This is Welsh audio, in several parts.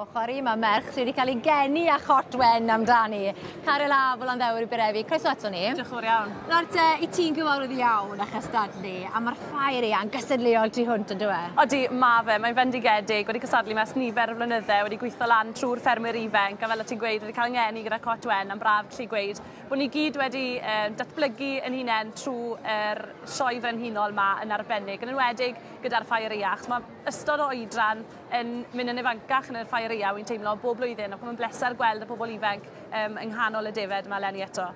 ochr i, mae merch sydd wedi cael ei geni a chot wen amdani. Caryl a Folanddewr i Berefi, croeso eto ni. Diolch yn fawr iawn. Nawr te, i ti'n gyfarwydd iawn â chystadlu, a mae'r ffair eang gysadleuol tu hwnt yn dweud? Odi, mae fe, mae'n fendigedig, wedi cystadlu mes nifer o flynydde, wedi gweithio lan trwy'r ffermwyr ifanc, a fel o ti'n gweud, wedi cael ei ngeni gyda cot wen am braf gallu gweud, bod ni gyd wedi datblygu yn hunain trwy'r sioe frenhinol yma yn arbennig, yn enwedig gyda'r ffair iach. Mae ystod o oedran yn mynd yn ifancach yn y ffair iach, wy'n teimlo bob blwyddyn, ac mae'n bleser gweld y pobl ifanc yng nghanol y defed yma leni eto.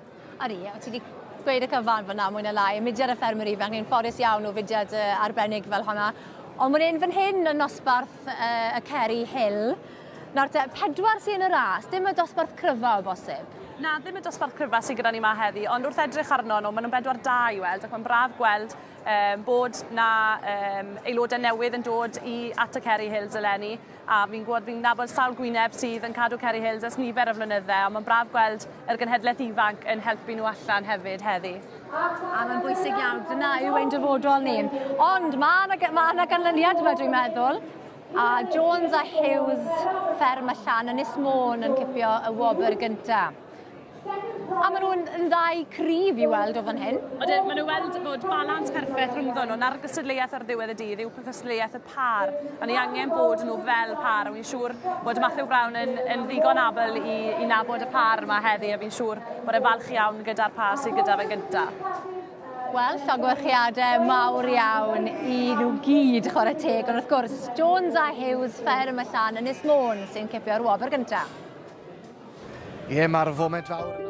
Odi, ti wedi gweud y cyfan fyna mwy na lai, mudiad y ffermwyr ifanc, ni'n ffodus iawn o fudiad arbennig fel hwnna. Ond mae'n un fan hyn yn nosbarth y Ceri Hill. Nawr te, 4 sy'n y ras, dim y dosbarth cryfa o bosib? Na, ddim y dosbarth cryfa sydd gyda ni yma heddi, ond wrth edrych arno nhw, maen nhw'n 4 i weld, ac mae'n braf gweld bod na aelodau newydd yn dod at y Ceri Hills eleni, a fi'n nabod sawl gwyneb sydd yn cadw Ceri Hills ers nifer o flynydde, ond mae'n braf gweld yr genhedlaeth ifanc yn helpu nhw allan hefyd heddi. A mae'n bwysig iawn, dyna yw ein dyfodol ni. Ond mae yna ganlyniad yma dwi'n meddwl, a Jones a Hughes fferm allan Ynys Môn yn cipio y wobr gyntaf. A maen nhw'n ddau cryf i weld o fan hyn. Maen nhw weld bod balans perffaith rhwngddo nhw. Na'r gystadleuaeth ar ddiwedd y dydd yw gystadleuaeth y par. A ni angen bod nhw fel par. A fi'n siŵr bod Matthew Brown yn ddigon abel i nabod y par yma heddi. A fi'n siŵr bod e falch iawn gyda'r par sydd gyda fe gyntaf. Wel, llongwerchiadau mawr iawn i nhw gyd chwarae teg. Ond wrth gwrs, Jones a Hughes fferm allan Ynys Môn sy'n cipio'r wobr gyntaf. Ie, mae'r foment fawr.